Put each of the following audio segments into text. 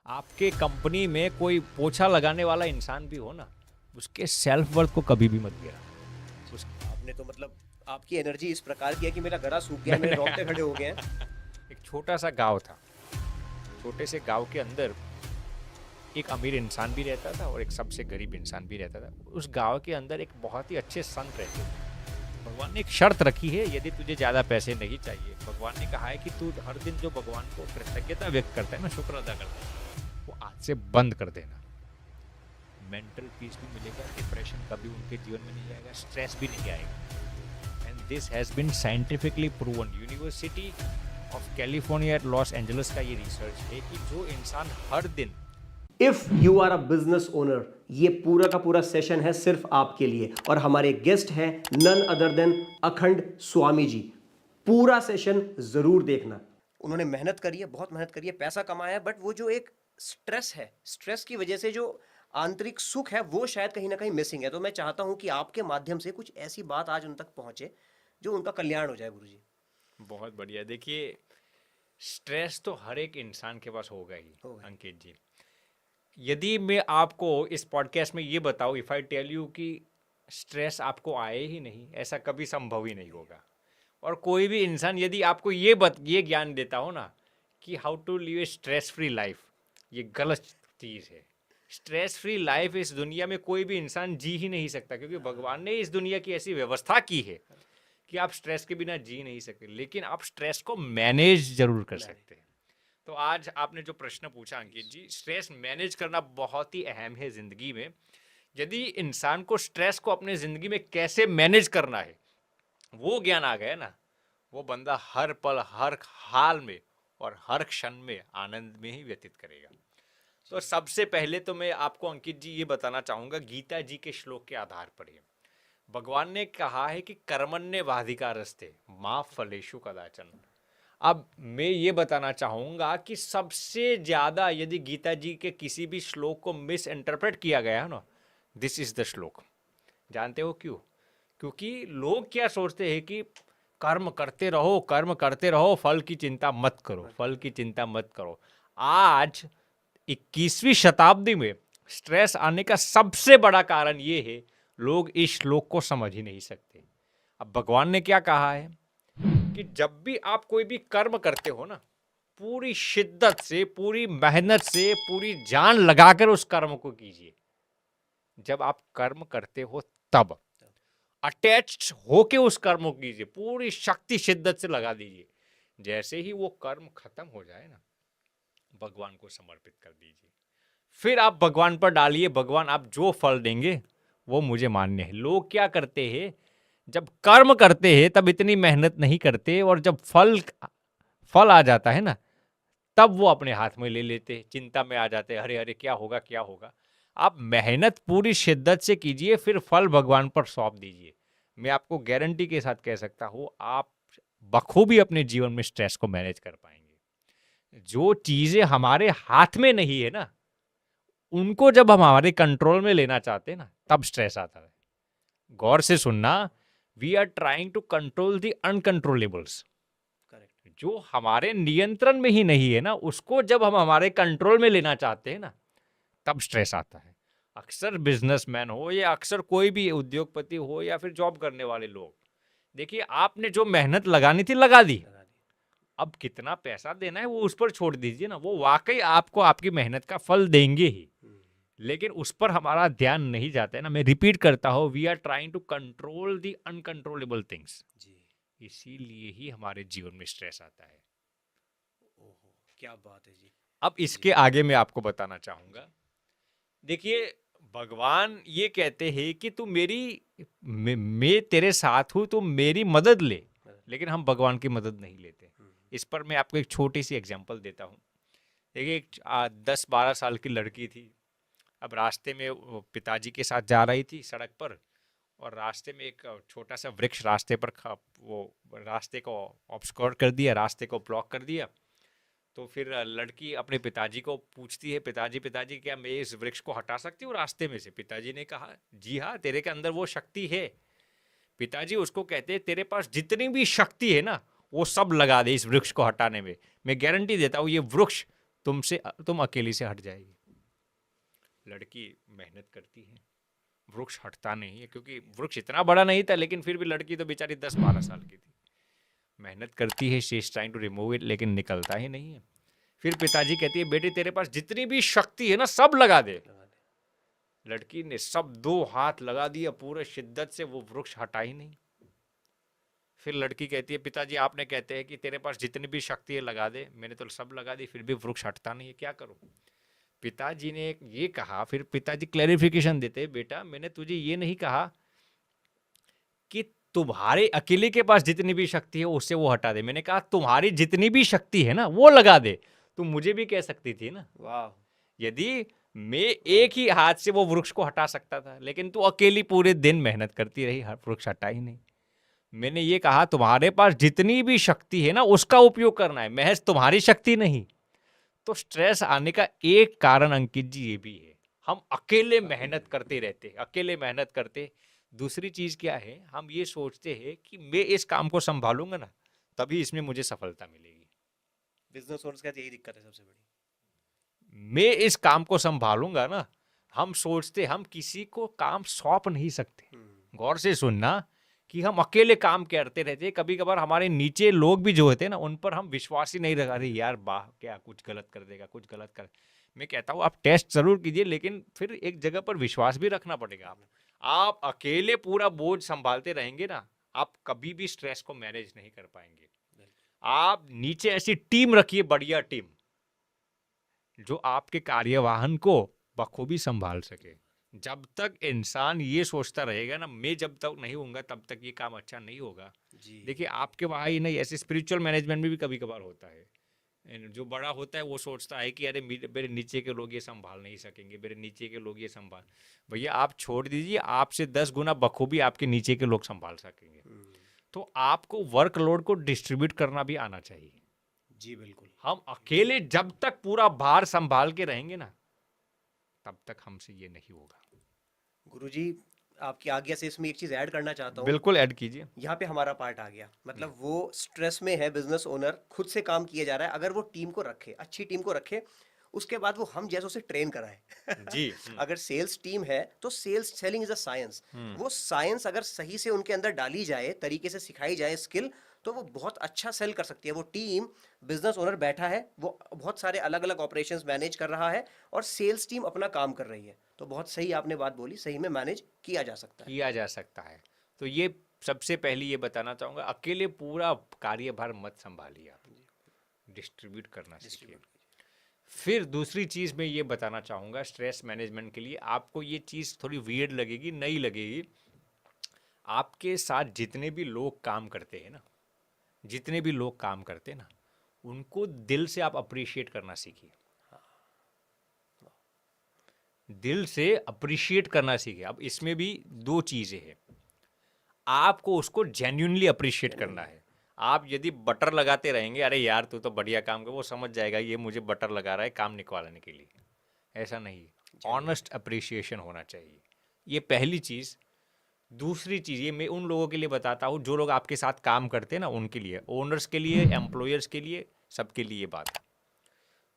आपके कंपनी में कोई पोछा लगाने वाला इंसान भी हो ना, उसके सेल्फ वर्थ को कभी भी मत गिरा। आपने तो मतलब आपकी एनर्जी इस प्रकार की है कि मेरा गला सूख गया है, मेरे रोंगटे खड़े हो गए हैं। एक छोटा सा गांव था, छोटे से गांव के अंदर एक अमीर इंसान भी रहता था और एक सबसे गरीब इंसान भी रहता था। उस गांव के अंदर एक बहुत ही अच्छे संत रहते थे। भगवान ने एक शर्त रखी है, यदि तुझे ज़्यादा पैसे नहीं चाहिए, भगवान ने कहा है कि तू हर दिन जो भगवान को कृतज्ञता व्यक्त करता है ना, शुक्र अदा करता है, वो आज से बंद कर देना। मेंटल पीस भी मिलेगा, डिप्रेशन कभी उनके जीवन में नहीं आएगा, स्ट्रेस भी नहीं आएगा। And this has been scientifically proven. University of California Los Angeles का ये रिसर्च है कि जो इंसान हर दिन if you are a business owner, ये पूरा का पूरा सेशन है सिर्फ आपके लिए और हमारे गेस्ट हैं नन अदर देन अखंड स्वामी जी। पूरा सेशन जरूर देखना। उन्होंने मेहनत करी है, बहुत मेहनत करी है, पैसा कमाया है, बट वो जो एक स्ट्रेस है, स्ट्रेस की वजह से जो आंतरिक सुख है वो शायद कहीं ना कहीं मिसिंग है। तो मैं चाहता हूं कि आपके माध्यम से कुछ ऐसी बात आज उन तक पहुंचे जो उनका कल्याण हो जाए। गुरुजी, बहुत बढ़िया। देखिए, स्ट्रेस तो हर एक इंसान के पास होगा ही होगा। अंकित जी। यदि मैं आपको इस पॉडकास्ट में ये बताऊं, इफ़ आई टेल यू कि स्ट्रेस आपको आए ही नहीं, ऐसा कभी संभव ही नहीं होगा। और कोई भी इंसान यदि आपको ये ज्ञान देता हो ना कि how to live a stress free life, ये गलत चीज़ है। स्ट्रेस फ्री लाइफ इस दुनिया में कोई भी इंसान जी ही नहीं सकता, क्योंकि भगवान ने इस दुनिया की ऐसी व्यवस्था की है कि आप स्ट्रेस के बिना जी नहीं सकते, लेकिन आप स्ट्रेस को मैनेज जरूर कर सकते हैं। तो आज आपने जो प्रश्न पूछा अंकित जी, स्ट्रेस मैनेज करना बहुत ही अहम है ज़िंदगी में। यदि इंसान को स्ट्रेस को अपने ज़िंदगी में कैसे मैनेज करना है वो ज्ञान आ गया ना, वो बंदा हर पल, हर हाल में और हर क्षण में आनंद में ही व्यतीत करेगा। तो सबसे पहले तो मैं आपको अंकित जी ये बताना चाहूँगा, गीता जी के श्लोक के आधार पर ही भगवान ने कहा है कि कर्मण्येवाधिकारस्ते मा फलेषु कदाचन। अब मैं ये बताना चाहूँगा कि सबसे ज़्यादा यदि गीता जी के किसी भी श्लोक को मिस इंटरप्रेट किया गया है ना, दिस इज़ द श्लोक। जानते हो क्यों? क्योंकि लोग क्या सोचते हैं कि कर्म करते रहो, फल की चिंता मत करो, फल की चिंता मत करो। आज 21वीं शताब्दी में स्ट्रेस आने का सबसे बड़ा कारण ये है, लोग इस श्लोक को समझ ही नहीं सकते। अब भगवान ने क्या कहा है कि जब भी आप कोई भी कर्म करते हो ना, पूरी शिद्दत से, पूरी मेहनत से, पूरी जान लगाकर उस कर्म को कीजिए। जब आप कर्म करते हो तब अटैच्ड होके उस कर्म को कीजिए, पूरी शक्ति शिद्दत से लगा दीजिए। जैसे ही वो कर्म खत्म हो जाए ना, भगवान को समर्पित कर दीजिए। फिर आप भगवान पर डालिए, भगवान आप जो फल देंगे वो मुझे मान्य है। लोग क्या करते हैं, जब कर्म करते हैं तब इतनी मेहनत नहीं करते, और जब फल आ जाता है ना, तब वो अपने हाथ में ले लेते, चिंता में आ जाते हैं, अरे अरे क्या होगा क्या होगा। आप मेहनत पूरी शिद्दत से कीजिए, फिर फल भगवान पर सौंप दीजिए। मैं आपको गारंटी के साथ कह सकता हूँ, आप बखूबी अपने जीवन में स्ट्रेस को मैनेज कर पाएंगे। जो चीज़ें हमारे हाथ में नहीं है ना, उनको जब हम हमारे कंट्रोल में लेना चाहते हैं ना, तब स्ट्रेस आता है। गौर से सुनना, we are trying to control the uncontrollables. Correct. जो हमारे नियंत्रण में ही नहीं है ना, उसको जब हम हमारे कंट्रोल में लेना चाहते हैं ना, तब स्ट्रेस आता है। अक्सर बिजनेसमैन हो या अक्सर कोई भी उद्योगपति हो या फिर जॉब करने वाले लोग, देखिए आपने जो मेहनत लगानी थी लगा दी, अब कितना पैसा देना है वो उस पर छोड़ दीजिए ना, वो वाकई आपको आपकी मेहनत का फल देंगे ही, लेकिन उस पर हमारा ध्यान नहीं जाता है ना। मैं रिपीट करता हूँ, we are trying to control the uncontrollable things. इसीलिए ही हमारे जीवन में स्ट्रेस आता है। ओहो, क्या बात है जी। अब इसके आगे मैं आपको बताना चाहूंगा, देखिए भगवान ये कहते हैं कि तू मैं तेरे साथ हूं, तू मेरी मदद ले, लेकिन हम भगवान की मदद नहीं लेते। इस पर मैं आपको एक छोटी सी एग्जांपल देता हूँ। देखिए, एक 10-12 साल की लड़की थी। अब रास्ते में पिताजी के साथ जा रही थी सड़क पर, और रास्ते में एक छोटा सा वृक्ष रास्ते पर वो रास्ते को ऑब्स्क्योर कर दिया, रास्ते को ब्लॉक कर दिया। तो फिर लड़की अपने पिताजी को पूछती है, पिताजी पिताजी क्या मैं इस वृक्ष को हटा सकती हूँ रास्ते में से? पिताजी ने कहा, जी हाँ, तेरे के अंदर वो शक्ति है। पिताजी उसको कहते हैं, तेरे पास जितनी भी शक्ति है ना, वो सब लगा दे इस वृक्ष को हटाने में। मैं गारंटी देता हूँ ये वृक्ष तुम अकेली से हट जाएगी। लड़की मेहनत करती है, वृक्ष हटता नहीं है, क्योंकि वृक्ष इतना बड़ा नहीं था, लेकिन फिर भी लड़की तो बेचारी 10-12 साल की थी। मेहनत करती है, she is trying to remove it, लेकिन निकलता ही नहीं है। फिर पिताजी कहती है बेटी तेरे पास जितनी भी शक्ति है ना सब लगा दे। लड़की ने सब 2 हाथ लगा दिया पूरे शिद्दत से, वो वृक्ष हटा ही नहीं। फिर लड़की कहती है पिताजी आपने कहते हैं कि तेरे पास जितनी भी शक्ति है लगा दे, मैंने तो सब लगा दी, फिर भी वृक्ष हटता नहीं है, क्या करूं। पिताजी ने ये कहा, फिर पिताजी क्लैरिफिकेशन देते, बेटा मैंने तुझे ये नहीं कहा कि तुम्हारे अकेले के पास जितनी भी शक्ति है उससे वो हटा दे, मैंने कहा तुम्हारी जितनी भी शक्ति है ना वो लगा दे। तुम मुझे भी कह सकती थी ना, वाह, यदि मैं एक ही हाथ से वो वृक्ष को हटा सकता था, लेकिन तू अकेली पूरे दिन मेहनत करती रही, वृक्ष हटा ही नहीं। मैंने ये कहा तुम्हारे पास जितनी भी शक्ति है ना उसका उपयोग करना है, महज तुम्हारी शक्ति नहीं। तो स्ट्रेस आने का एक कारण अंकित जी ये भी है, हम अकेले मेहनत करते रहते, अकेले मेहनत करते। दूसरी चीज क्या है, हम ये सोचते हैं कि मैं इस काम को संभालूंगा ना तभी इसमें मुझे सफलता मिलेगी। बिजनेस ओनर्स का यही दिक्कत है सबसे बड़ी, मैं इस काम को संभालूंगा ना, हम सोचते हम किसी को काम सौंप नहीं सकते। गौर से सुनना कि हम अकेले काम करते रहते, कभी कभार हमारे नीचे लोग भी जो होते हैं ना उन पर हम विश्वास ही नहीं रखा, अरे यार वाह क्या कुछ गलत कर देगा, कुछ गलत कर। मैं कहता हूँ आप टेस्ट जरूर कीजिए, लेकिन फिर एक जगह पर विश्वास भी रखना पड़ेगा। आप अकेले पूरा बोझ संभालते रहेंगे ना, आप कभी भी स्ट्रेस को मैनेज नहीं कर पाएंगे। आप नीचे ऐसी टीम रखिए, बढ़िया टीम, जो आपके कार्यवाहन को बखूबी संभाल सके। जब तक इंसान ये सोचता रहेगा ना मैं जब तक नहीं होऊंगा तब तक ये काम अच्छा नहीं होगा। देखिए आपके वहाँ ही नहीं, ऐसे स्पिरिचुअल मैनेजमेंट में भी कभी कभार होता है, जो बड़ा होता है वो सोचता है कि अरे मेरे नीचे के लोग ये संभाल नहीं सकेंगे, मेरे नीचे के लोग ये संभाल। भैया आप छोड़ दीजिए, आपसे 10 गुना बखूबी आपके नीचे के लोग संभाल सकेंगे। तो आपको वर्कलोड को डिस्ट्रीब्यूट करना भी आना चाहिए। जी बिल्कुल, हम अकेले जब तक पूरा भार संभाल के रहेंगे ना तब तक हमसे ये नहीं होगा। गुरुजी आपकी आज्ञा से इसमें एक चीज ऐड करना चाहता हूँ। बिल्कुल ऐड कीजिए। यहाँ पे हमारा पार्ट आ गया, मतलब वो स्ट्रेस में है, बिजनेस ओनर खुद से काम किया जा रहा है, अगर वो टीम को रखे, अच्छी टीम को रखे, उसके बाद वो हम जैसों से ट्रेन कराए जी अगर सेल्स टीम है तो sales, selling is a science, वो साइंस अगर सही से उनके अंदर डाली जाए, तरीके से सिखाई जाए स्किल, तो वो बहुत अच्छा सेल कर सकती है। वो टीम, बिजनेस ओनर बैठा है, वो बहुत सारे अलग अलग ऑपरेशंस मैनेज कर रहा है और सेल्स टीम अपना काम कर रही है, तो बहुत सही आपने बात बोली, सही में मैनेज किया जा सकता है। तो ये सबसे पहले ये बताना चाहूँगा, अकेले पूरा कार्यभार मत संभालिए, आप डिस्ट्रीब्यूट करना सीखिए। फिर दूसरी चीज़ मैं ये बताना चाहूँगा स्ट्रेस मैनेजमेंट के लिए, आपको ये चीज़ थोड़ी वियर्ड लगेगी, नई लगेगी। आपके साथ जितने भी लोग काम करते हैं ना, उनको दिल से आप अप्रिशिएट करना सीखिए, दिल से अप्रिशिएट करना सीखिए। अब इसमें भी 2 चीज़ें हैं, आपको उसको जेन्युइनली अप्रिशिएट करना है। आप यदि बटर लगाते रहेंगे, अरे यार तू तो बढ़िया काम कर, वो समझ जाएगा ये मुझे बटर लगा रहा है काम निकालने के लिए, ऐसा नहीं। ऑनेस्ट अप्रिशिएशन होना चाहिए, ये पहली चीज़। दूसरी चीज़ ये मैं उन लोगों के लिए बताता हूँ जो लोग आपके साथ काम करते हैं ना, उनके लिए, ओनर्स के लिए, एम्प्लॉयर्स के लिए, सबके लिए ये बात है।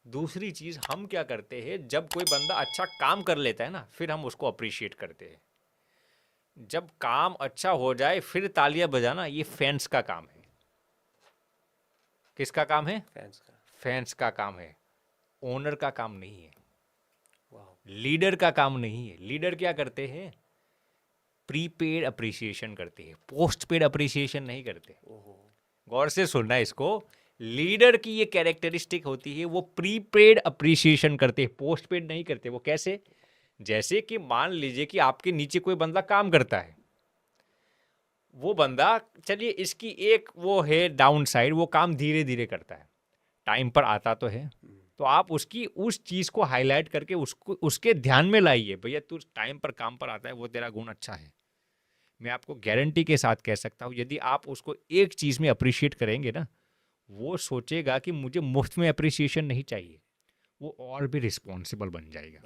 दूसरी चीज़ हम क्या करते हैं, जब कोई बंदा अच्छा काम कर लेता है ना फिर हम उसको अप्रिशिएट करते हैं। जब काम अच्छा हो जाए फिर तालियां बजाना, ये फैंस का काम है। किसका काम है? फैंस का काम है, ओनर का काम नहीं है, लीडर का काम नहीं है। लीडर क्या करते हैं? प्रीपेड अप्रिसिएशन करते हैं, पोस्ट पेड अप्रिसिएशन नहीं करते। गौर से सुनना इसको, लीडर की ये कैरेक्टरिस्टिक होती है, वो प्रीपेड अप्रिसिएशन करते हैं, पोस्ट पेड नहीं करते। वो कैसे? जैसे कि मान लीजिए कि आपके नीचे कोई बंदा काम करता है, वो बंदा, चलिए इसकी एक वो है डाउन साइड, वो काम धीरे धीरे करता है, टाइम पर आता तो है, तो आप उसकी उस चीज़ को हाईलाइट करके उसको उसके ध्यान में लाइए, भैया तू टाइम पर काम पर आता है, वो तेरा गुण अच्छा है। मैं आपको गारंटी के साथ कह सकता हूँ, यदि आप उसको एक चीज़ में अप्रिशिएट करेंगे ना, वो सोचेगा कि मुझे मुफ्त में अप्रिसिएशन नहीं चाहिए, वो और भी रिस्पॉन्सिबल बन जाएगा।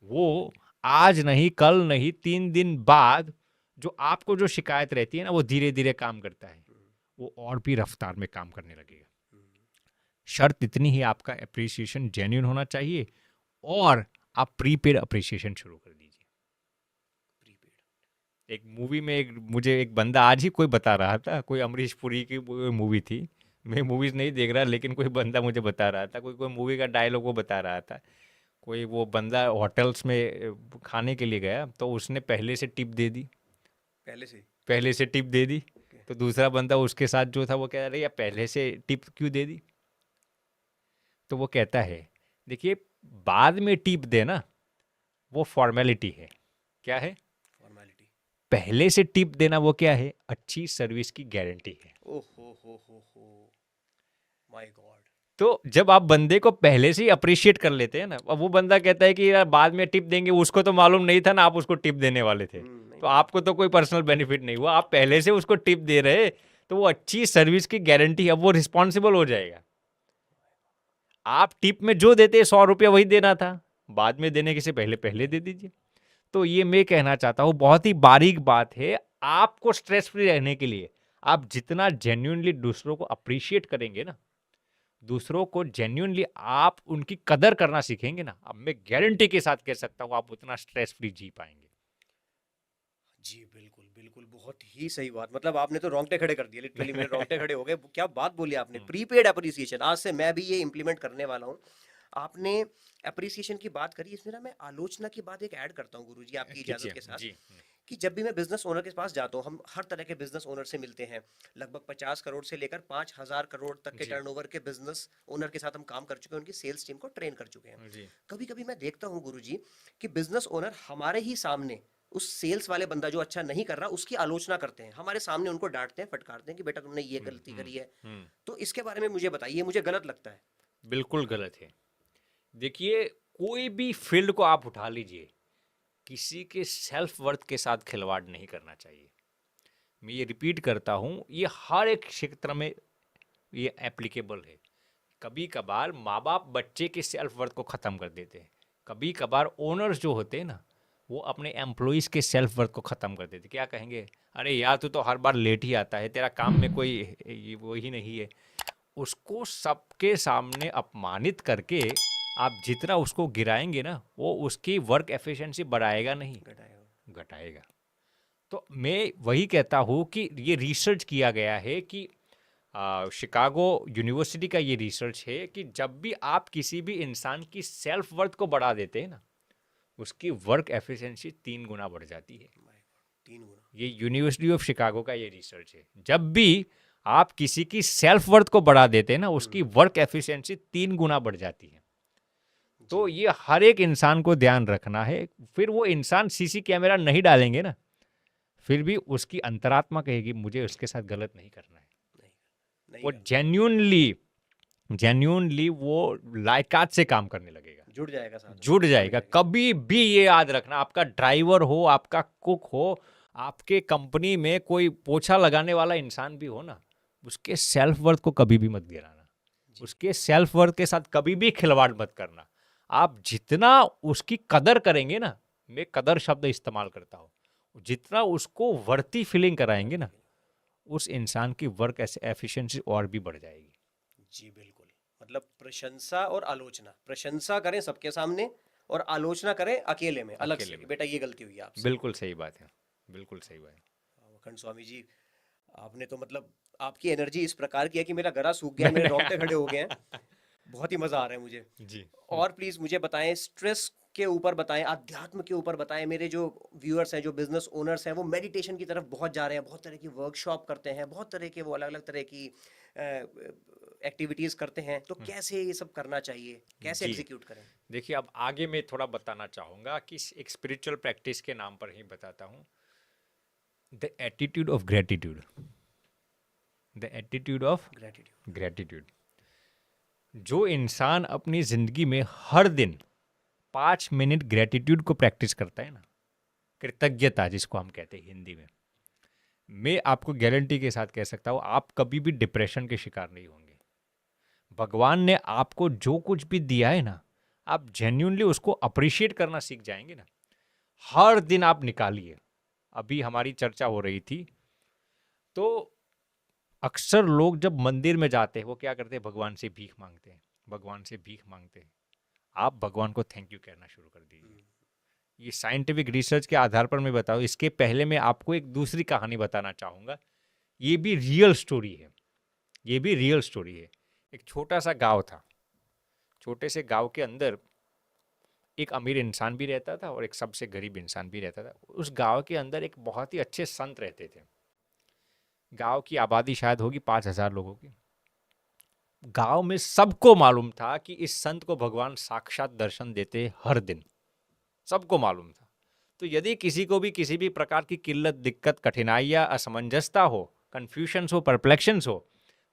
वो आज नहीं, कल नहीं, 3 दिन बाद जो आपको जो शिकायत रहती है ना, वो धीरे धीरे काम करता है, वो और भी रफ्तार में काम करने लगेगा। शर्त इतनी ही आपका अप्रिसिएशन जेन्युइन होना चाहिए और आप प्रीपेड अप्रिसिएशन शुरू कर दीजिए। एक मूवी में मुझे एक बंदा आज ही कोई बता रहा था, कोई अमरीश पुरी की मूवी थी, मैं मूवीज नहीं देख रहा लेकिन कोई बंदा मुझे बता रहा था, कोई मूवी का डायलॉग वो बता रहा था। कोई वो बंदा होटल्स में खाने के लिए गया तो उसने पहले से टिप दे दी, पहले से टिप दे दी। तो दूसरा बंदा उसके साथ जो था वो कह रहा है यार पहले से टिप क्यों दे दी? तो वो कहता है देखिए बाद में टिप देना वो फॉर्मेलिटी है। क्या है फॉर्मेलिटी? पहले से टिप देना वो क्या है? अच्छी सर्विस की गारंटी है। हो माय गॉड। तो जब आप बंदे को पहले से ही अप्रिशिएट कर लेते हैं ना, अब वो बंदा कहता है कि यार बाद में टिप देंगे, उसको तो मालूम नहीं था ना आप उसको टिप देने वाले थे, तो आपको तो कोई पर्सनल बेनिफिट नहीं हुआ, आप पहले से उसको टिप दे रहे, तो वो अच्छी सर्विस की गारंटी है, अब वो रिस्पॉन्सिबल हो जाएगा। आप टिप में जो देते 100 रुपया वही देना था, बाद में देने के से पहले पहले दे दीजिए। तो ये मैं कहना चाहता हूँ बहुत ही बारीक बात है। आपको स्ट्रेस फ्री रहने के लिए आप जितना जेन्युइनली दूसरों को अप्रिशिएट करेंगे ना, दूसरों को जेन्युइनली आप उनकी कदर करना सीखेंगे ना, अब मैं गारंटी के साथ कह सकता हूँ आप उतना स्ट्रेस फ्री जी पाएंगे। जी बिल्कुल बिल्कुल, बहुत ही सही बात। मतलब आपने तो रोंगटे खड़े कर दिए, लिटरली मेरे रोंगटे खड़े हो गए। क्या बात बोली आपने, प्रीपेड अप्रिसिएशन। आज से मैं भी ये इंप्लीमेंट करने वाला हूँ। आपने अप्रिसिएशन की बात करी, इसमें ना मैं आलोचना की बात एक ऐड करता हूँ गुरुजी, आपकी इजाजत के साथ। जी। कि जब भी मैं बिजनेस ओनर के पास जाता हूँ, हम हर तरह के बिजनेस ओनर से मिलते हैं, लगभग 50 करोड़ से लेकर 5,000 करोड़ तक के टर्नओवर के बिजनेस ओनर के साथ हम काम कर चुके हैं, उनकी सेल्स टीम को ट्रेन कर चुके हैं। कभी कभी मैं देखता हूँ गुरुजी कि बिजनेस ओनर हमारे ही सामने उस सेल्स वाले बंदा जो अच्छा नहीं कर रहा उसकी आलोचना करते हैं, हमारे सामने उनको डांटते हैं, फटकारते हैं कि बेटा तुमने ये गलती करी है। तो इसके बारे में मुझे बताइए, मुझे गलत लगता है। बिल्कुल गलत है। देखिए कोई भी फील्ड को आप उठा लीजिए, किसी के सेल्फ वर्थ के साथ खिलवाड़ नहीं करना चाहिए। मैं ये रिपीट करता हूँ, ये हर एक क्षेत्र में ये एप्लीकेबल है। कभी कभार माँ बाप बच्चे के सेल्फ वर्थ को ख़त्म कर देते हैं, कभी कभार ओनर्स जो होते हैं ना वो अपने एम्प्लॉइज़ के सेल्फ वर्थ को ख़त्म कर देते। क्या कहेंगे, अरे यार तू तो हर बार लेट ही आता है, तेरा काम में कोई वो ही नहीं है। उसको सबके सामने अपमानित करके आप जितना उसको गिराएंगे ना, वो उसकी वर्क एफिशिएंसी बढ़ाएगा नहीं, घटाएगा। तो मैं वही कहता हूँ कि ये रिसर्च किया गया है कि शिकागो यूनिवर्सिटी का ये रिसर्च है कि जब भी आप किसी भी इंसान की सेल्फ वर्थ को बढ़ा देते हैं ना, उसकी वर्क एफिशिएंसी 3 गुना बढ़ जाती है। 3 गुना? ये यूनिवर्सिटी ऑफ शिकागो का ये रिसर्च है। जब भी आप किसी की सेल्फ वर्थ को बढ़ा देते हैं ना, उसकी वर्क एफिशिएंसी 3 गुना बढ़ जाती है। तो ये हर एक इंसान को ध्यान रखना है। फिर वो इंसान सीसी कैमरा नहीं डालेंगे ना, फिर भी उसकी अंतरात्मा कहेगी मुझे उसके साथ गलत नहीं करना है। वो जेन्युइनली वो लायकात से काम करने लगेगा, जुड़ जाएगा। कभी भी ये याद रखना, आपका ड्राइवर हो, आपका कुक हो, आपके कंपनी में कोई पोछा लगाने वाला इंसान भी हो ना, उसके सेल्फ वर्थ को कभी भी मत गिराना, उसके सेल्फ वर्थ के साथ कभी भी खिलवाड़ मत करना। आप जितना उसकी कदर करेंगे ना, मैं कदर शब्द इस्तेमाल करता हूँ, जितना उसको वर्ती फीलिंग कराएंगे ना, उस इंसान की वर्क एफिशिएंसी और भी बढ़ जाएगी। जी बिल्कुल। मतलब प्रशंसा और आलोचना, प्रशंसा करें सबके सामने और आलोचना करें अकेले में, अलग से, बेटा ये गलती हुई आपसे। बिल्कुल सही बात है, बिल्कुल सही बात है। अखंड स्वामी जी, आपने तो मतलब आपकी एनर्जी इस प्रकार की है कि मेरा गला सूख गया, मेरे रोंगटे खड़े हो गए हैं। बहुत ही मजा आ रहा है मुझे जी। और प्लीज मुझे बताएं, स्ट्रेस के ऊपर बताएं, अध्यात्म के ऊपर बताएं। मेरे जो व्यूअर्स हैं, जो बिजनेस ओनर्स हैं, वो मेडिटेशन की तरफ बहुत जा रहे हैं, बहुत तरह की वर्कशॉप करते हैं, बहुत तरह के वो अलग अलग तरह की एक्टिविटीज करते हैं। तो कैसे ये सब करना चाहिए, कैसे एग्जीक्यूट करें? देखिए अब आगे मैं थोड़ा बताना चाहूँगा कि एक स्पिरिचुअल प्रैक्टिस के नाम पर ही बताता हूँ, the attitude of gratitude. The attitude of gratitude. जो इंसान अपनी जिंदगी में हर दिन 5 मिनट ग्रेटिट्यूड को प्रैक्टिस करता है ना, कृतज्ञता जिसको हम कहते हैं हिंदी में, मैं आपको गारंटी के साथ कह सकता हूँ आप कभी भी डिप्रेशन के शिकार नहीं होंगे। भगवान ने आपको जो कुछ भी दिया है ना, आप जेन्युइनली उसको अप्रिशिएट करना सीख जाएंगे ना। हर दिन आप निकालिए। अभी हमारी चर्चा हो रही थी तो अक्सर लोग जब मंदिर में जाते हैं वो क्या करते हैं, भगवान से भीख मांगते हैं, भगवान से भीख मांगते हैं। आप भगवान को थैंक यू कहना शुरू कर दीजिए। ये साइंटिफिक रिसर्च के आधार पर मैं बताऊँ, इसके पहले मैं आपको एक दूसरी कहानी बताना चाहूँगा। ये भी रियल स्टोरी है, ये भी रियल स्टोरी है। एक छोटा सा गांव था, छोटे से गांव के अंदर एक अमीर इंसान भी रहता था और एक सबसे गरीब इंसान भी रहता था। उस गांव के अंदर एक बहुत ही अच्छे संत रहते थे। गांव की आबादी शायद होगी 5,000 लोगों की। गांव में सबको मालूम था कि इस संत को भगवान साक्षात दर्शन देते हर दिन, सबको मालूम था। तो यदि किसी को भी किसी भी प्रकार की किल्लत, दिक्कत, कठिनाई या असमंजसता हो, कन्फ्यूशंस हो, परप्लेक्शंस हो,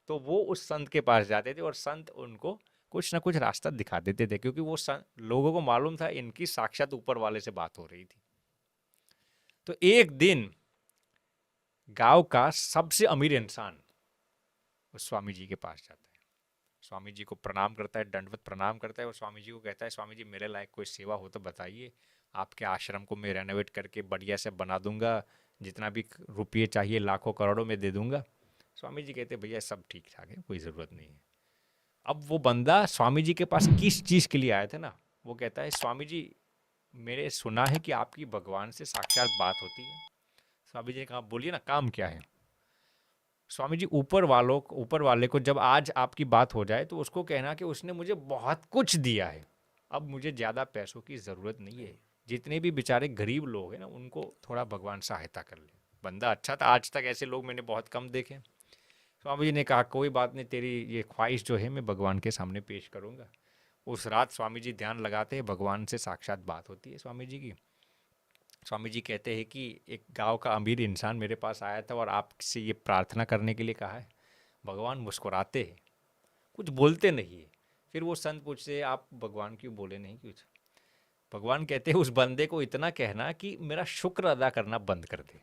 तो वो उस संत के पास जाते थे और संत उनको कुछ ना कुछ रास्ता दिखा देते थे, क्योंकि वो लोगों को मालूम था इनकी साक्षात ऊपर वाले से बात हो रही थी। तो एक दिन गांव का सबसे अमीर इंसान उस स्वामी जी के पास जाता है, स्वामी जी को प्रणाम करता है, दंडवत प्रणाम करता है और स्वामी जी को कहता है, स्वामी जी मेरे लायक कोई सेवा हो तो बताइए, आपके आश्रम को मैं रेनोवेट करके बढ़िया से बना दूंगा, जितना भी रुपये चाहिए लाखों करोड़ों में दे दूंगा। स्वामी जी कहते भैया सब ठीक ठाक है, कोई ज़रूरत नहीं है। अब वो बंदा स्वामी जी के पास किस चीज़ के लिए आया था ना, वो कहता है स्वामी जी मेरे सुना है कि आपकी भगवान से साक्षात बात होती है। स्वामी जी ने कहा बोलिए ना, काम क्या है। स्वामी जी ऊपर वाले को जब आज आपकी बात हो जाए तो उसको कहना कि उसने मुझे बहुत कुछ दिया है, अब मुझे ज़्यादा पैसों की ज़रूरत नहीं है, जितने भी बेचारे गरीब लोग हैं ना उनको थोड़ा भगवान सहायता कर ले। बंदा अच्छा था, आज तक ऐसे लोग मैंने बहुत कम देखे। स्वामी जी ने कहा कोई बात नहीं, तेरी ये ख्वाहिश जो है मैं भगवान के सामने पेश करूँगा। उस रात स्वामी जी ध्यान लगाते हैं, भगवान से साक्षात बात होती है स्वामी जी की। स्वामी जी कहते हैं कि एक गांव का अमीर इंसान मेरे पास आया था और आपसे ये प्रार्थना करने के लिए कहा है। भगवान मुस्कुराते हैं, कुछ बोलते नहीं है। फिर वो संत पूछते हैं आप भगवान क्यों बोले नहीं कुछ। भगवान कहते हैं उस बंदे को इतना कहना कि मेरा शुक्र अदा करना बंद कर दे,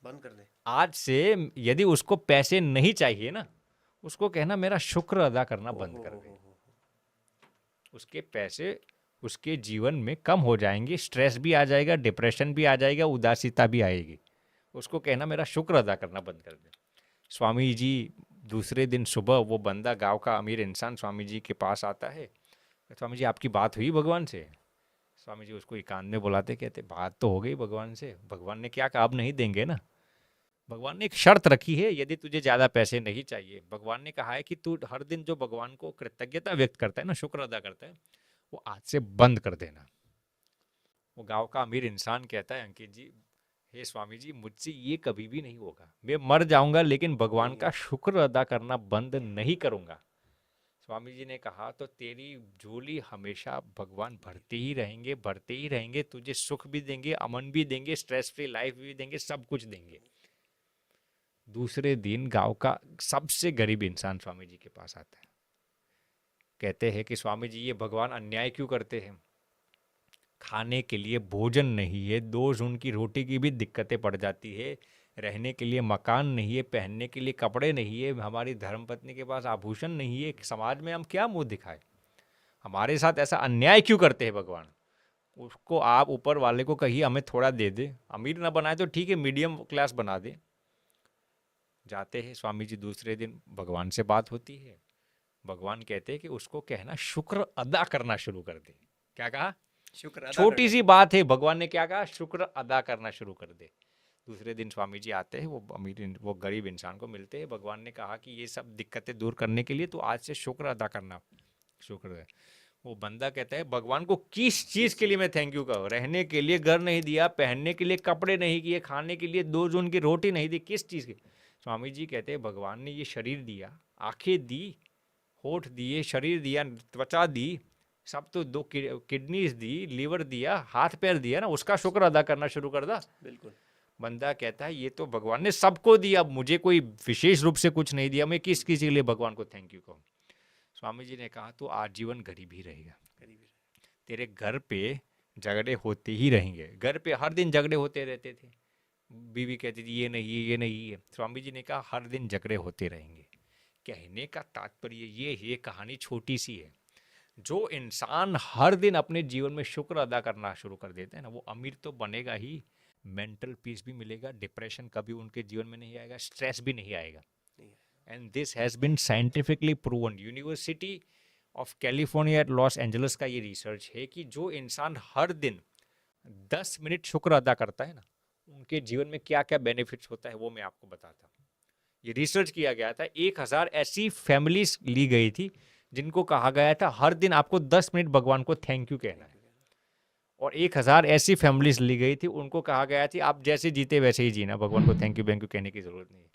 बंद कर दे। आज से यदि उसको पैसे नहीं चाहिए ना, उसको कहना मेरा शुक्र अदा करना बंद कर दे। उसके पैसे उसके जीवन में कम हो जाएंगे, स्ट्रेस भी आ जाएगा, डिप्रेशन भी आ जाएगा, उदासीता भी आएगी। उसको कहना मेरा शुक्र अदा करना बंद कर दे। स्वामी जी दूसरे दिन सुबह वो बंदा, गांव का अमीर इंसान स्वामी जी के पास आता है। स्वामी जी आपकी बात हुई भगवान से। स्वामी जी उसको एकांत में बुलाते, कहते बात तो हो गई भगवान से। भगवान ने क्या कहा, अब नहीं देंगे ना। भगवान ने एक शर्त रखी है, यदि तुझे ज़्यादा पैसे नहीं चाहिए, भगवान ने कहा है कि तू हर दिन जो भगवान को कृतज्ञता व्यक्त करता है ना, शुक्र अदा करता है, वो आज से बंद कर देना। वो गांव का अमीर इंसान कहता है अंकित जी, हे स्वामी जी मुझसे ये कभी भी नहीं होगा, मैं मर जाऊंगा लेकिन भगवान का शुक्र अदा करना बंद नहीं करूंगा। स्वामी जी ने कहा तो तेरी झोली हमेशा भगवान भरते ही रहेंगे, भरते ही रहेंगे, तुझे सुख भी देंगे, अमन भी देंगे, स्ट्रेस फ्री लाइफ भी देंगे, सब कुछ देंगे। दूसरे दिन गांव का सबसे गरीब इंसान स्वामी जी के पास आता है। कहते हैं कि स्वामी जी ये भगवान अन्याय क्यों करते हैं, खाने के लिए भोजन नहीं है, 2 जून की रोटी की भी दिक्कतें पड़ जाती है, रहने के लिए मकान नहीं है, पहनने के लिए कपड़े नहीं है, हमारी धर्मपत्नी के पास आभूषण नहीं है, समाज में हम क्या मुंह दिखाएं, हमारे साथ ऐसा अन्याय क्यों करते हैं भगवान। उसको आप ऊपर वाले को कहिए हमें थोड़ा दे दे, अमीर ना बनाए तो ठीक है, मीडियम क्लास बना दे। जाते हैं स्वामी जी, दूसरे दिन भगवान से बात होती है। भगवान कहते हैं कि उसको कहना शुक्र अदा करना शुरू कर दे। क्या कहा, शुक्र अदा छोटी सी बात है, भगवान ने क्या कहा, शुक्र अदा करना शुरू कर दे। दूसरे दिन स्वामी जी आते हैं, वो गरीब इंसान को मिलते हैं। भगवान ने कहा कि ये सब दिक्कतें दूर करने के लिए तो आज से शुक्र अदा करना, शुक्र है। वो बंदा कहता है भगवान को किस चीज़ के लिए मैं थैंक यू कहूँ, रहने के लिए घर नहीं दिया, पहनने के लिए कपड़े नहीं किए, खाने के लिए 2 जून की रोटी नहीं दी, किस चीज़ की। स्वामी जी कहते हैं भगवान ने ये शरीर दिया, आंखें दी, होठ दिए, शरीर दिया, त्वचा दी, सब तो 2 किडनीज दी, लीवर दिया, हाथ पैर दिया ना, उसका शुक्र अदा करना शुरू कर दा। बिल्कुल। बंदा कहता है ये तो भगवान ने सबको दिया, मुझे कोई विशेष रूप से कुछ नहीं दिया, मैं किस किसी के लिए भगवान को थैंक यू कहूँ। स्वामी जी ने कहा तो आजीवन गरीब ही रहेगा, तेरे घर पे झगड़े होते ही रहेंगे। घर पे हर दिन झगड़े होते रहते थे, बीवी कहती थी ये नहीं ये नहीं है। स्वामी जी ने कहा हर दिन झगड़े होते रहेंगे। कहने का तात्पर्य ये है, कहानी छोटी सी है, जो इंसान हर दिन अपने जीवन में शुक्र अदा करना शुरू कर देते हैं ना, वो अमीर तो बनेगा ही, मेंटल पीस भी मिलेगा, डिप्रेशन कभी उनके जीवन में नहीं आएगा, स्ट्रेस भी नहीं आएगा। And this has been scientifically proven. University of California at Los Angeles का ये रिसर्च है कि जो इंसान हर दिन 10 मिनट शुक्र अदा करता है ना, उनके जीवन में क्या क्या बेनिफिट्स होता है वो मैं आपको बताता हूँ। ये रिसर्च किया गया था, 1000 ऐसी फैमिलीज ली गई थी जिनको कहा गया था हर दिन आपको 10 मिनट भगवान को थैंक यू कहना है, और 1000 ऐसी फैमिलीज ली गई थी, उनको कहा गया थी आप जैसे जीते वैसे ही जीना, भगवान को थैंक यू कहने की जरूरत नहीं है।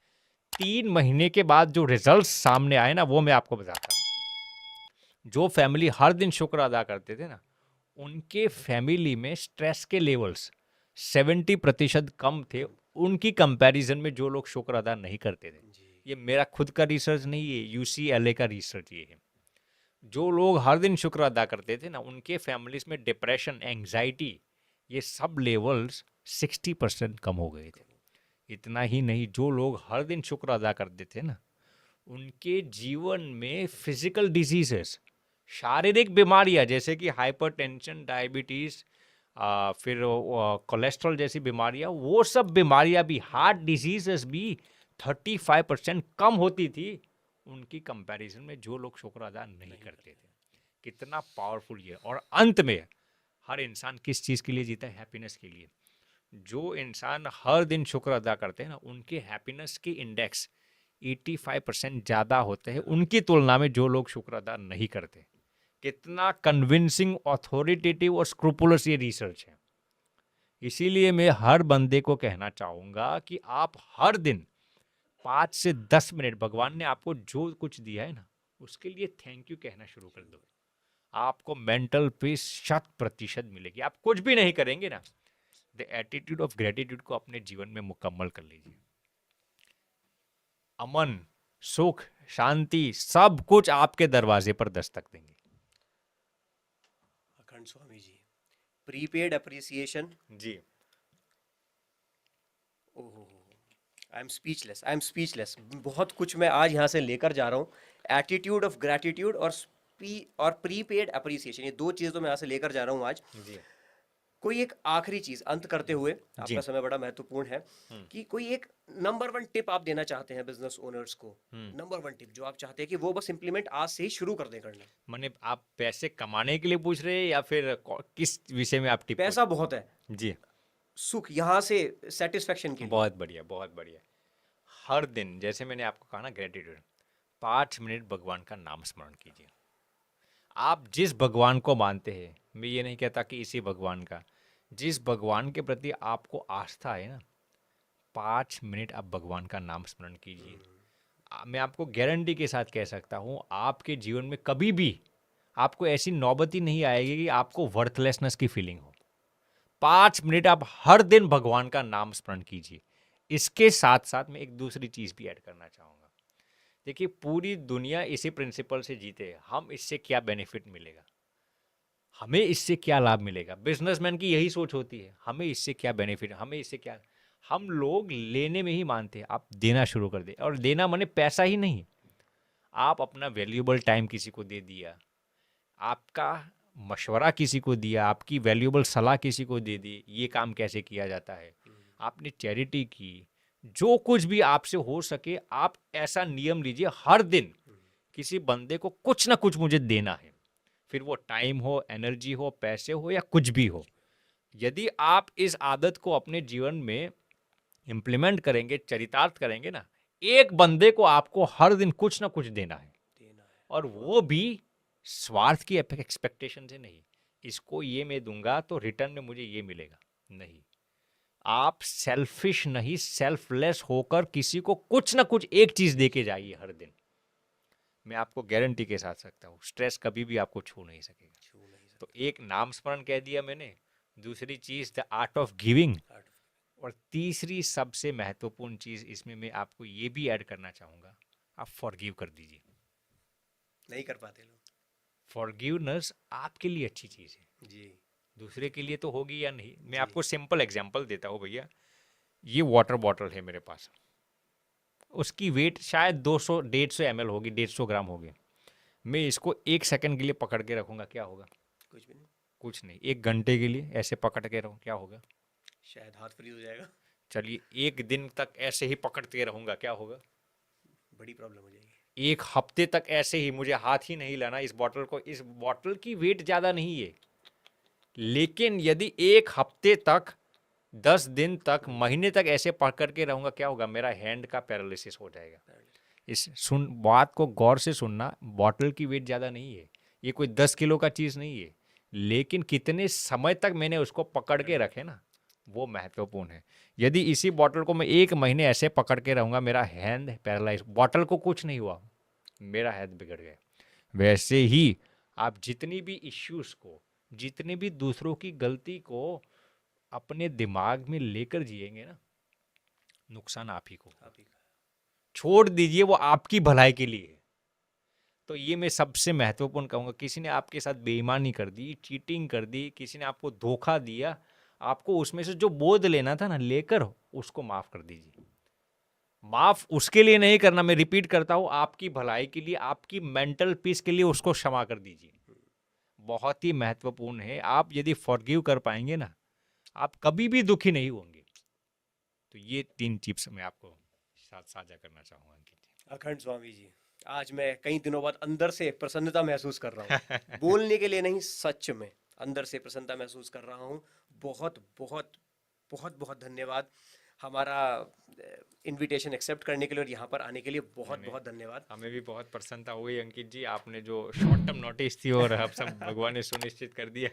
3 महीने के बाद जो रिजल्ट सामने आए ना, वो मैं आपको बताता हूँ। जो फैमिली हर दिन शुक्र अदा करते थे ना, उनके फैमिली में स्ट्रेस के लेवल्स 70% कम थे उनकी कंपैरिजन में जो लोग शुक्र अदा नहीं करते थे। ये मेरा खुद का रिसर्च नहीं है, UCLA का रिसर्च ये है। जो लोग हर दिन शुक्र अदा करते थे ना, उनके फैमिलीज में डिप्रेशन, एंग्जाइटी, ये सब लेवल्स 60% कम हो गए थे। इतना ही नहीं, जो लोग हर दिन शुक्र अदा करते थे ना, उनके जीवन में फिजिकल डिजीजेस, शारीरिक बीमारियां जैसे कि हाइपरटेंशन, डायबिटीज, फिर कोलेस्ट्रॉल जैसी बीमारियां, वो सब बीमारियां भी, हार्ट डिजीजेस भी 35% कम होती थी उनकी कंपैरिजन में जो लोग शुक्र अदा नहीं करते थे। कितना पावरफुल ये। और अंत में हर इंसान किस चीज़ के लिए जीता है? हैप्पीनेस के लिए। जो इंसान हर दिन शुक्र अदा करते हैं ना, उनके हैप्पीनेस के इंडेक्स 85% ज़्यादा होते हैं उनकी तुलना में जो लोग शुक्र अदा नहीं करते। कितना कन्विंसिंग, ऑथोरिटेटिव और स्क्रूपुलस ये रिसर्च है। इसीलिए मैं हर बंदे को कहना चाहूँगा कि आप हर दिन 5 से 10 मिनट भगवान ने आपको जो कुछ दिया है ना, उसके लिए थैंक यू कहना शुरू कर दो। आपको मेंटल पीस 100% मिलेगी। आप कुछ भी नहीं करेंगे ना, द एटीट्यूड ऑफ ग्रेटिट्यूड को अपने जीवन में मुकम्मल कर लीजिए। अमन, सुख, शांति, सब कुछ आपके दरवाजे पर दस्तक देंगे। अखंड स्वामी जी, प्रीपेड अप्रिसिएशन। जी, ओहो, I am speechless, I am speechless. बहुत कुछ मैं आज यहाँ से लेकर जा रहा हूँ। एटीट्यूड ऑफ ग्रैटिट्यूड और प्रीपेड अप्रिसिएशन, ये दो चीज़ तो मैं यहाँ से लेकर जा रहा हूँ आज। जी, कोई एक आखिरी चीज अंत करते हुए, जी। आपका समय बड़ा महत्वपूर्ण है, कि कोई एक नंबर 1 टिप आप देना चाहते हैं बिजनेस ओनर्स को, नंबर 1 टिप जो आप चाहते हैं कि वो बस इंप्लीमेंट आज से ही शुरू कर दें करना। मैंने, आप पैसे कमाने के लिए पूछ रहे हैं या फिर किस विषय में आप टिप? पैसा बहुत है, जी, सुख यहाँ से सेटिस्फेक्शन के लिए। बहुत बढ़िया, बहुत बढ़िया। हर दिन जैसे मैंने आपको कहा ना, ग्रेटिट्यूड, 5 मिनट भगवान का नाम स्मरण कीजिए। आप जिस भगवान को मानते हैं, मैं ये नहीं कहता कि इसी भगवान का, जिस भगवान के प्रति आपको आस्था है ना, 5 मिनट आप भगवान का नाम स्मरण कीजिए। मैं आपको गारंटी के साथ कह सकता हूँ, आपके जीवन में कभी भी आपको ऐसी नौबत ही नहीं आएगी कि आपको वर्थलेसनेस की फीलिंग हो। 5 मिनट आप हर दिन भगवान का नाम स्मरण कीजिए। इसके साथ साथ मैं एक दूसरी चीज़ भी ऐड करना चाहूँगा। देखिए, पूरी दुनिया इसी प्रिंसिपल से जीते हैं। हम इससे क्या बेनिफिट मिलेगा, हमें इससे क्या लाभ मिलेगा, बिजनेसमैन की यही सोच होती है, हमें इससे क्या बेनिफिट, हमें इससे क्या। हम लोग लेने में ही मानते हैं। आप देना शुरू कर दे, और देना माने पैसा ही नहीं, आप अपना वैल्यूएबल टाइम किसी को दे दिया, आपका मशवरा किसी को दिया, आपकी वैल्यूएबल सलाह किसी को दे दी, ये काम कैसे किया जाता है, आपने चैरिटी की, जो कुछ भी आपसे हो सके, आप ऐसा नियम लीजिए, हर दिन किसी बंदे को कुछ ना कुछ मुझे देना है। फिर वो टाइम हो, एनर्जी हो, पैसे हो, या कुछ भी हो। यदि आप इस आदत को अपने जीवन में इम्प्लीमेंट करेंगे, चरितार्थ करेंगे ना, एक बंदे को आपको हर दिन कुछ ना कुछ देना है, और वो भी स्वार्थ की एक्सपेक्टेशन से नहीं, इसको ये मैं दूंगा तो रिटर्न में मुझे ये मिलेगा, नहीं। आप सेल्फिश नहीं, सेल्फलेस होकर किसी को कुछ ना कुछ एक चीज दे के जाइए हर दिन। मैं आपको गारंटी के साथ सकता हूँ, स्ट्रेस कभी भी आपको छू नहीं सकेगा। तो एक नाम स्मरण कह दिया मैंने, दूसरी चीज द आर्ट ऑफ गिविंग, और तीसरी सबसे महत्वपूर्ण चीज इसमें मैं आपको ये भी ऐड करना चाहूंगा, आप फॉरगिव कर दीजिए। नहीं कर पाते लोग। फॉरगिवनेस आपके लिए अच्छी चीज है जी, दूसरे के लिए तो होगी या नहीं। मैं आपको सिंपल एग्जांपल देता हूँ भैया। ये वाटर बॉटल है मेरे पास, उसकी वेट शायद 200-150 ml होगी, 150 ग्राम होगी। मैं इसको 1 सेकंड के लिए पकड़ के रखूंगा, क्या होगा? कुछ भी नहीं। कुछ नहीं। 1 घंटे के लिए ऐसे पकड़ के रहूँ, क्या होगा? शायद हाथ फ्रीज हो जाएगा। चलिए 1 दिन तक ऐसे ही पकड़ते रहूंगा, क्या होगा? बड़ी प्रॉब्लम हो जाएगी। 1 हफ्ते तक ऐसे ही मुझे हाथ ही नहीं लाना इस बॉटल को। इस बॉटल की वेट ज़्यादा नहीं है, लेकिन यदि 1 हफ्ते तक, 10 दिन तक, महीने तक ऐसे पकड़ के रहूँगा, क्या होगा, मेरा हैंड का पैरालिसिस हो जाएगा। बात को गौर से सुनना, बॉटल की वेट ज़्यादा नहीं है, ये कोई 10 किलो का चीज़ नहीं है, लेकिन कितने समय तक मैंने उसको पकड़ के रखे ना, वो महत्वपूर्ण है। यदि इसी बॉटल को मैं 1 महीने ऐसे पकड़ के रहूँगा, मेरा हैंड पैरालाइज, बॉटल को कुछ नहीं हुआ, मेरा हैंड बिगड़ गया। वैसे ही आप जितनी भी इश्यूज को, जितने भी दूसरों की गलती को अपने दिमाग में लेकर जिएंगे ना, नुकसान आप ही को। छोड़ दीजिए, वो आपकी भलाई के लिए है। तो ये मैं सबसे महत्वपूर्ण कहूँगा। किसी ने आपके साथ बेईमानी कर दी, चीटिंग कर दी, किसी ने आपको धोखा दिया, आपको उसमें से जो बोध लेना था ना, लेकर उसको माफ कर दीजिए। माफ उसके लिए नहीं करना, मैं रिपीट करता हूँ, आपकी भलाई के लिए, आपकी मेंटल पीस के लिए उसको क्षमा कर दीजिए। बहुत ही महत्वपूर्ण है। आप यदि फॉरगिव कर पाएंगे ना, आप कभी भी दुखी नहीं होंगे। तो ये 3 टिप्स मैं आपको साथ साझा करना चाहूँगा अंकित जी। अखंड स्वामी जी, आज मैं कई दिनों बाद अंदर से प्रसन्नता महसूस कर रहा हूँ। बोलने के लिए नहीं, सच में अंदर से प्रसन्नता महसूस कर रहा हूँ। बहुत बहुत बहुत बहुत धन्यवाद हमारा इनविटेशन एक्सेप्ट करने के लिए और यहाँ पर आने के लिए। बहुत बहुत धन्यवाद। हमें भी बहुत प्रसन्नता हुई अंकित जी, आपने जो शॉर्ट टर्म नोटिस थी और अब सब भगवान ने सुनिश्चित कर दिया।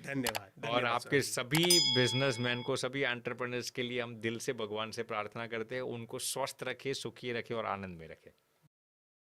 धन्यवाद। और आपके सभी बिजनेसमैन को, सभी एंटरप्रेन्योर्स के लिए हम दिल से भगवान से प्रार्थना करते हैं, उनको स्वस्थ रखे, सुखी रखे और आनंद में रखे।